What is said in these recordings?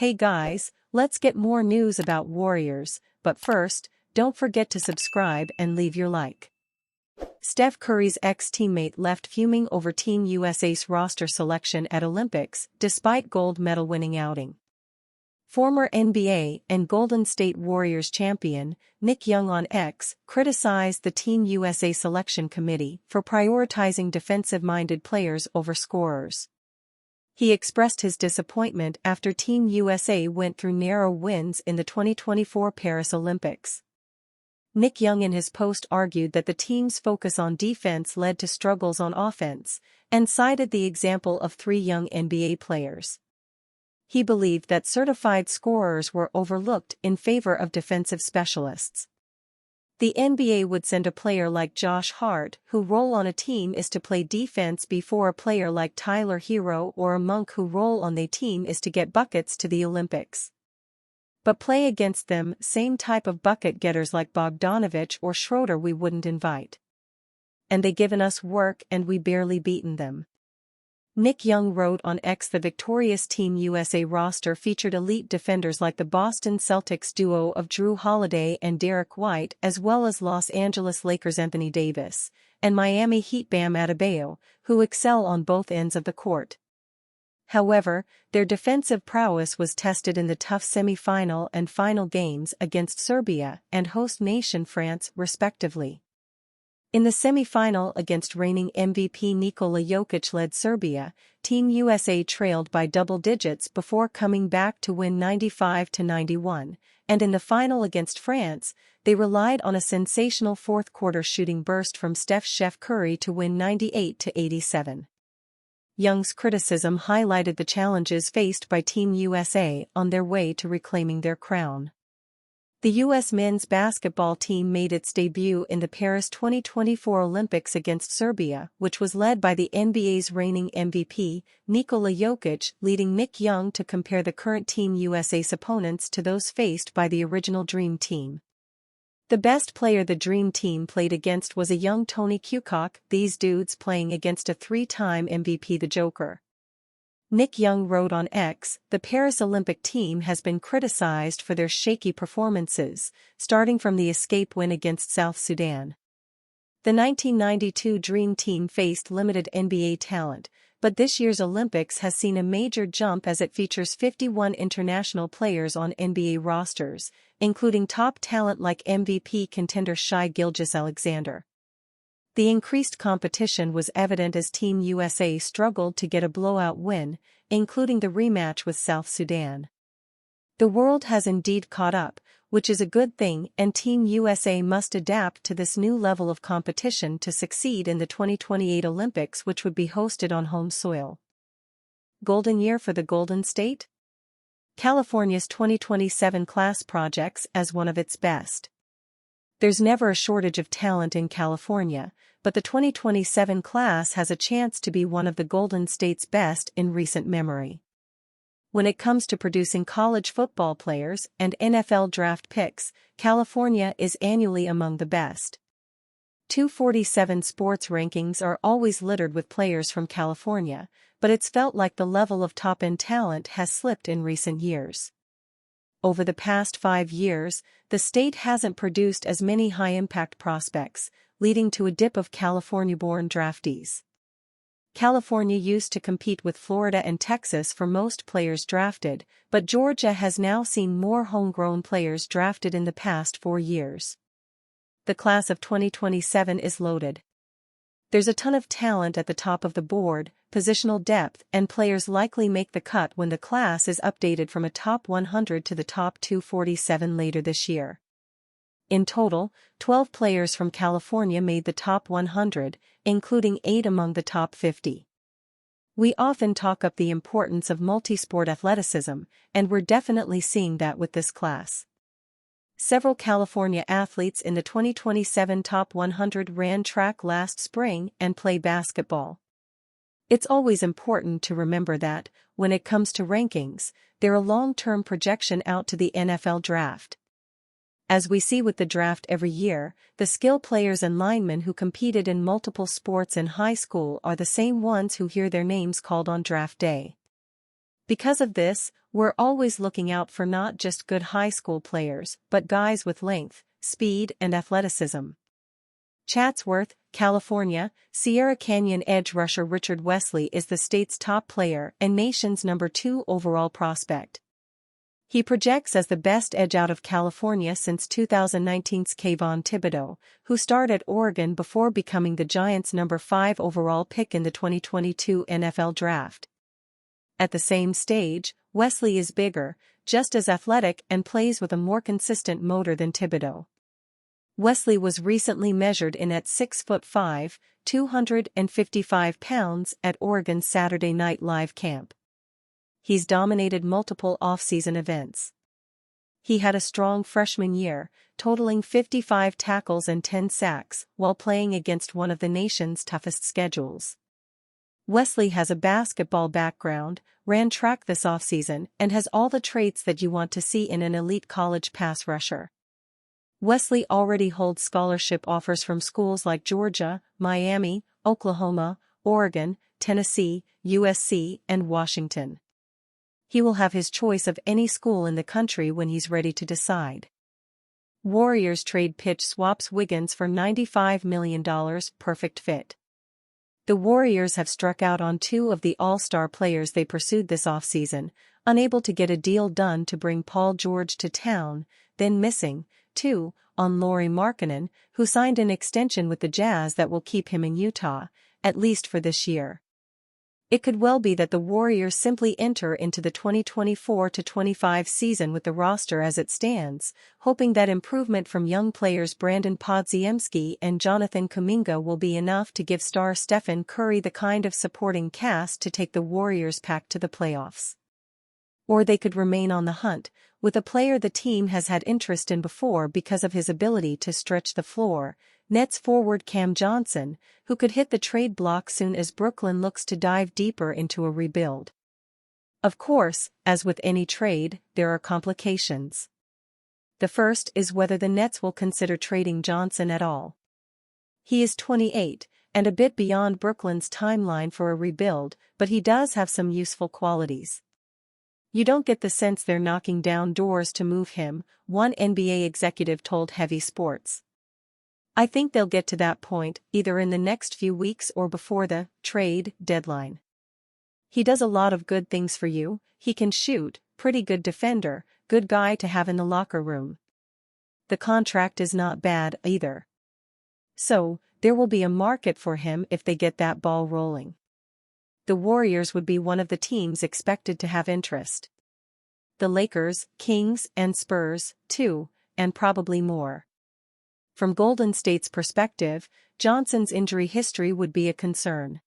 Hey guys, let's get more news about Warriors, but first, don't forget to subscribe and leave your like. Steph Curry's ex-teammate left fuming over Team USA's roster selection at Olympics, despite gold medal-winning outing. Former NBA and Golden State Warriors champion, Nick Young on X, criticized the Team USA selection committee for prioritizing defensive-minded players over scorers. He expressed his disappointment after Team USA went through narrow wins in the 2024 Paris Olympics. Nick Young in his post argued that the team's focus on defense led to struggles on offense, and cited the example of 3 young NBA players. He believed that certified scorers were overlooked in favor of defensive specialists. The NBA would send a player like Josh Hart, whose role on a team is to play defense, before a player like Tyler Hero or a Monk whose role on the team is to get buckets, to the Olympics. But play against them same type of bucket getters like Bogdanovich or Schroeder we wouldn't invite. And they given us work and we barely beaten them. Nick Young wrote on X, the victorious Team USA roster featured elite defenders like the Boston Celtics duo of Drew Holiday and Derek White, as well as Los Angeles Lakers Anthony Davis, and Miami Heat Bam Adebayo, who excel on both ends of the court. However, their defensive prowess was tested in the tough semi-final and final games against Serbia and host nation France, respectively. In the semi-final against reigning MVP Nikola Jokic led Serbia, Team USA trailed by double digits before coming back to win 95-91, and in the final against France, they relied on a sensational fourth-quarter shooting burst from Steph Curry to win 98-87. Young's criticism highlighted the challenges faced by Team USA on their way to reclaiming their crown. The U.S. men's basketball team made its debut in the Paris 2024 Olympics against Serbia, which was led by the NBA's reigning MVP, Nikola Jokic, leading Nick Young to compare the current Team USA's opponents to those faced by the original Dream Team. The best player the Dream Team played against was a young Tony Kukoc, these dudes playing against a 3-time MVP the Joker. Nick Young wrote on X, the Paris Olympic team has been criticized for their shaky performances, starting from the escape win against South Sudan. The 1992 Dream Team faced limited NBA talent, but this year's Olympics has seen a major jump as it features 51 international players on NBA rosters, including top talent like MVP contender Shai Gilgeous-Alexander. The increased competition was evident as Team USA struggled to get a blowout win, including the rematch with South Sudan. The world has indeed caught up, which is a good thing, and Team USA must adapt to this new level of competition to succeed in the 2028 Olympics, which would be hosted on home soil. Golden year for the Golden State? California's 2027 class projects as one of its best. There's never a shortage of talent in California, but the 2027 class has a chance to be one of the Golden State's best in recent memory. When it comes to producing college football players and NFL draft picks, California is annually among the best. 247 sports rankings are always littered with players from California, but it's felt like the level of top-end talent has slipped in recent years. Over the past 5 years, the state hasn't produced as many high-impact prospects, leading to a dip of California-born draftees. California used to compete with Florida and Texas for most players drafted, but Georgia has now seen more homegrown players drafted in the past 4 years. The class of 2027 is loaded. There's a ton of talent at the top of the board, positional depth, and players likely make the cut when the class is updated from a top 100 to the top 247 later this year. In total, 12 players from California made the top 100, including 8 among the top 50. We often talk up the importance of multi-sport athleticism, and we're definitely seeing that with this class. Several California athletes in the 2027 Top 100 ran track last spring and play basketball. It's always important to remember that, when it comes to rankings, they're a long-term projection out to the NFL draft. As we see with the draft every year, the skill players and linemen who competed in multiple sports in high school are the same ones who hear their names called on draft day. Because of this, we're always looking out for not just good high school players, but guys with length, speed, and athleticism. Chatsworth, California, Sierra Canyon edge rusher Richard Wesley is the state's top player and nation's #2 overall prospect. He projects as the best edge out of California since 2019's Kayvon Thibodeau, who starred at Oregon before becoming the Giants' #5 overall pick in the 2022 NFL Draft. At the same stage, Wesley is bigger, just as athletic, and plays with a more consistent motor than Thibodeau. Wesley was recently measured in at 6'5", 255 pounds at Oregon's Saturday Night Live camp. He's dominated multiple off-season events. He had a strong freshman year, totaling 55 tackles and 10 sacks, while playing against one of the nation's toughest schedules. Wesley has a basketball background, ran track this offseason, and has all the traits that you want to see in an elite college pass rusher. Wesley already holds scholarship offers from schools like Georgia, Miami, Oklahoma, Oregon, Tennessee, USC, and Washington. He will have his choice of any school in the country when he's ready to decide. Warriors trade pitch swaps Wiggins for $95 million, perfect fit. The Warriors have struck out on two of the all-star players they pursued this offseason, unable to get a deal done to bring Paul George to town, then missing, too, on Lauri Markkanen, who signed an extension with the Jazz that will keep him in Utah, at least for this year. It could well be that the Warriors simply enter into the 2024-25 season with the roster as it stands, hoping that improvement from young players Brandon Podziemski and Jonathan Kuminga will be enough to give star Stephen Curry the kind of supporting cast to take the Warriors' pack to the playoffs. Or they could remain on the hunt, with a player the team has had interest in before because of his ability to stretch the floor, Nets forward Cam Jhonson, who could hit the trade block soon as Brooklyn looks to dive deeper into a rebuild. Of course, as with any trade, there are complications. The first is whether the Nets will consider trading Jhonson at all. He is 28, and a bit beyond Brooklyn's timeline for a rebuild, but he does have some useful qualities. You don't get the sense they're knocking down doors to move him, one NBA executive told Heavy Sports. I think they'll get to that point, either in the next few weeks or before the trade deadline. He does a lot of good things for you. He can shoot, pretty good defender, good guy to have in the locker room. The contract is not bad either. So, there will be a market for him if they get that ball rolling. The Warriors would be one of the teams expected to have interest. The Lakers, Kings, and Spurs, too, and probably more. From Golden State's perspective, Jhonson's injury history would be a concern.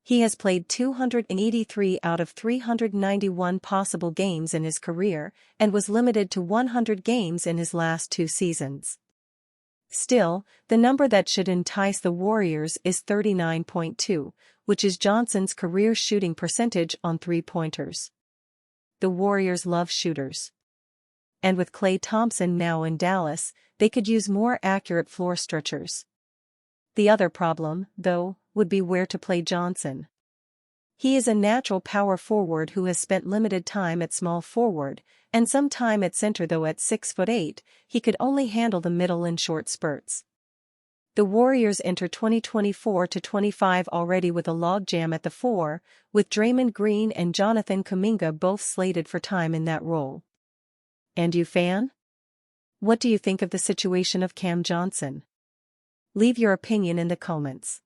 He has played 283 out of 391 possible games in his career, and was limited to 100 games in his last 2 seasons. Still, the number that should entice the Warriors is 39.2, which is Jhonson's career shooting percentage on three-pointers. The Warriors love shooters. And with Klay Thompson now in Dallas, they could use more accurate floor stretchers. The other problem, though, would be where to play Jhonson. He is a natural power forward who has spent limited time at small forward, and some time at center, though at 6'8", he could only handle the middle in short spurts. The Warriors enter 2024-25 already with a logjam at the 4, with Draymond Green and Jonathan Kuminga both slated for time in that role. And you, fan? What do you think of the situation of Cam Jhonson? Leave your opinion in the comments.